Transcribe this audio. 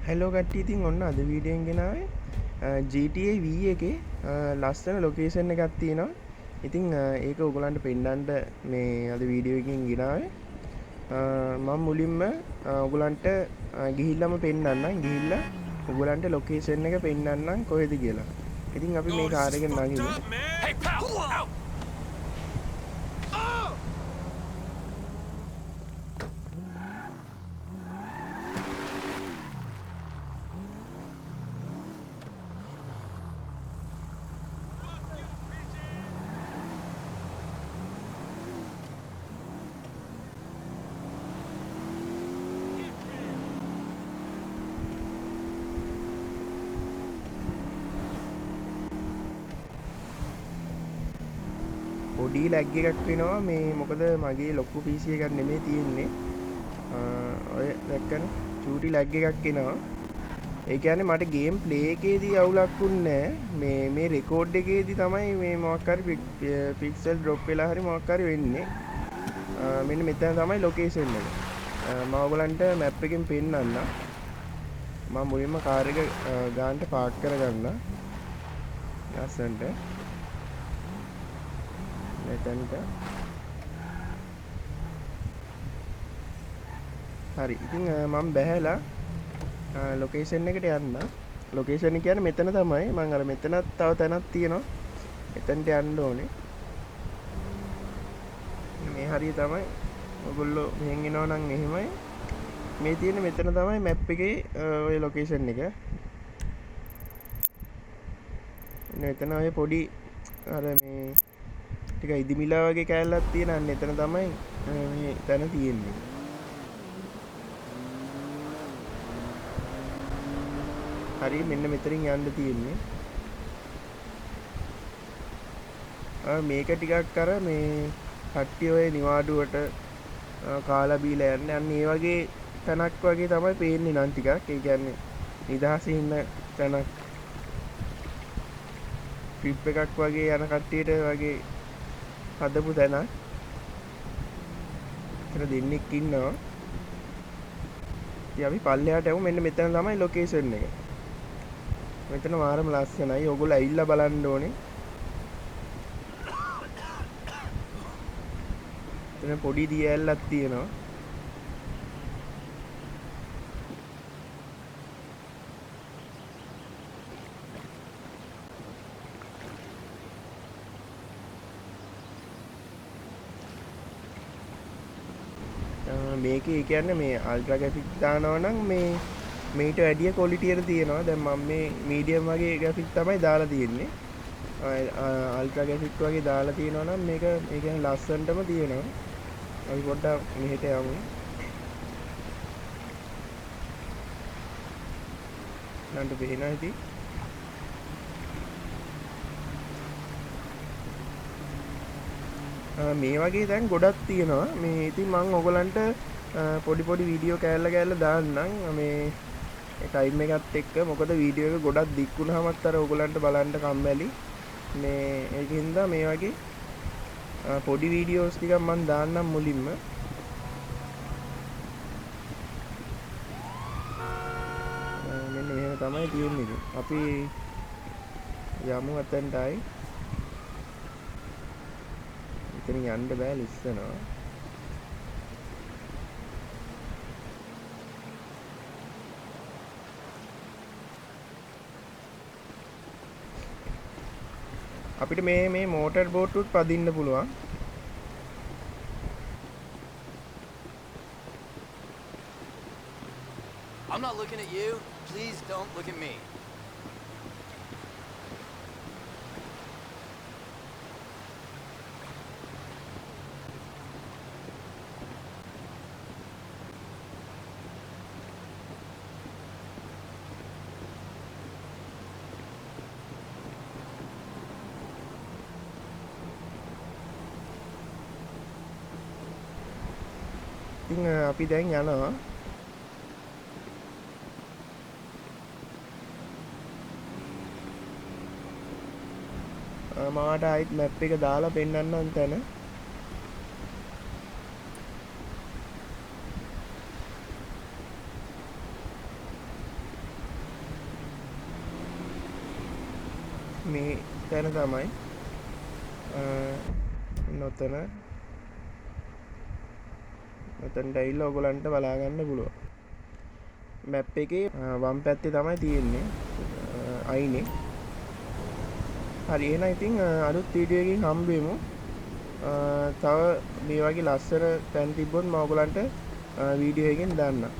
Hello කට්ටිය, ඉතින් ඔන්න අද වීඩියෝ එකෙන් ගෙනාවේ GTA V එකේ ලස්සන ලොකේෂන් එකක් තියෙනවා. ඉතින් ඒක ඔයගලන්ට පෙන්නන්න මේ අද වීඩියෝ එකකින් ගෙනාවේ. මම මුලින්ම ඔයගලන්ට ගිහිල්ලාම පෙන්නන්නම්. ගිහිල්ලා ඔයගලන්ට ලොකේෂන් එක පෙන්නන්නම් කොහෙද කියලා. ඉතින් අපි මේ කාර් එකෙන් නගිමු. Hey, pal! Ow! පොඩි ලැග් එකක් වෙනවා මේ මොකද මගේ ලොකු PC එකක් නෙමෙයි තියෙන්නේ. ඔය දැක්කනේ චූටි ලැග් එකක් එනවා. ඒ කියන්නේ මට ගේම් ප්ලේ එකේදී අවුලක් වුන්නේ නැහැ. මේ රෙකෝඩ් එකේදී තමයි මේ මොකක් හරි පික්සල් ඩ්‍රොප් වෙලා හරි මොකක් හරි වෙන්නේ. මෙන්න මෙතන තමයි ලොකේෂන් එක. මම ඔයගලන්ට මැප් එකෙන් පෙන්නන්නම්. මම මුලින්ම කාර් එක ගානට පාක් කරගන්න. ලස්සනට. මෙතනට. හරි. ඉතින් මම බැහැලා ලොකේෂන් එකට යන්න. ලොකේෂන් එක කියන්නේ මෙතන තමයි. මම අර මෙතනත් තව තැනක් තියෙනවා. එතනට යන්න ඕනේ. මේ හරිය තමයි. ඔයගොල්ලෝ මෙහෙන් එනවා නම් එහෙමයි. මේ තියෙන මෙතන තමයි මැප් එකේ ඔය ලොකේෂන් එක. මෙතන ඔය පොඩි අර මේ ටික ඉදිමිලා වගේ කෑල්ලක් තියෙන අන්න එතන තමයි මේ තැන තියෙන්නේ. හරි මෙන්න මෙතනින් යන්න තියෙන්නේ. මේක ටිකක් අර මේ කට්ටිය ඔය නිවාඩුවට කාලා බීලා යන්නේ අන්න ඒ වගේ තැනක් වගේ තමයි පේන්නේ නම් ටිකක්. ඒ කියන්නේ නිදහසේ ඉන්න තැනක්. ට්‍රිප් එකක් වගේ යන කට්ටියට වගේ හදපු තැනක්. එතන දෙන්නෙක් ඉන්නවා. ඉතින් අපි පල්ලෙහාට යමු. මෙන්න මෙතන තමයි ලොකේෂන් එක. මෙතන මාරම ලස්සනයි. ඔයගොල්ලෝ ඇවිල්ලා බලන්න ඕනේ. එතන පොඩි දියැලක් තියෙනවා. මේකේ ඒ කියන්නේ මේ අල්ට්‍රා ග්‍රැෆික් දානවා නම් මේට වැඩිය ක්වොලිටි එක තියෙනවා. දැන් මම මේ මීඩියම් වගේ ග්‍රැෆික් තමයි දාලා තියෙන්නේ. අල්ට්‍රා ග්‍රැෆික් වගේ දාලා තියෙනවා නම් මේක ඒ කියන්නේ ලස්සනටම තියෙනවා. අපි පොඩ්ඩක් මෙහෙට යමු. නන්ට පේනවා ඉතින්. මේ වගේ දැන් ගොඩක් තියෙනවා. මේ ඉතින් මම ඔයගලන්ට පොඩි පොඩි වීඩියෝ කෑල්ල දාන්නම් මේ ටයිම් එකත් එක්ක. මොකද වීඩියෝ එක ගොඩක් දික් වුණාමත් අර ඔයගලන්ට බලන්න කම්මැලි. මේ ඒකින්ද මේ වගේ පොඩි වීඩියෝස් ටිකක් මම දාන්නම් මුලින්ම. මෙන්න මෙහෙම තමයි තියෙන්නේ. අපි යමු අතෙන්ටයි. ඉතින් යන්න බෑ ලිස්සනවා. අපිට මේ මෝටර් බෝට් උත් පදින්න පුළුවන්. I'm not looking at you. Please don't look at me. ඉතින් අපි දැන් යනවා. මාට ආයිත් මැප් එක දාලා පෙන්නන්නම් තැන. මේ තැන තමයි නොතන මෙතනට ඇවිල්ලා ඔයගලන්ට බලාගන්න පුළුවන්. මැප් එකේ වම් පැත්තේ තමයි තියෙන්නේ අයිනේ. හරි එහෙනම් ඉතින් අලුත් වීඩියෝ එකකින් හම්බ වෙමු. තව මේ වගේ ලස්සන තැන් තිබ්බොත් මම ඔයගලන්ට වීඩියෝ එකකින් දාන්නම්.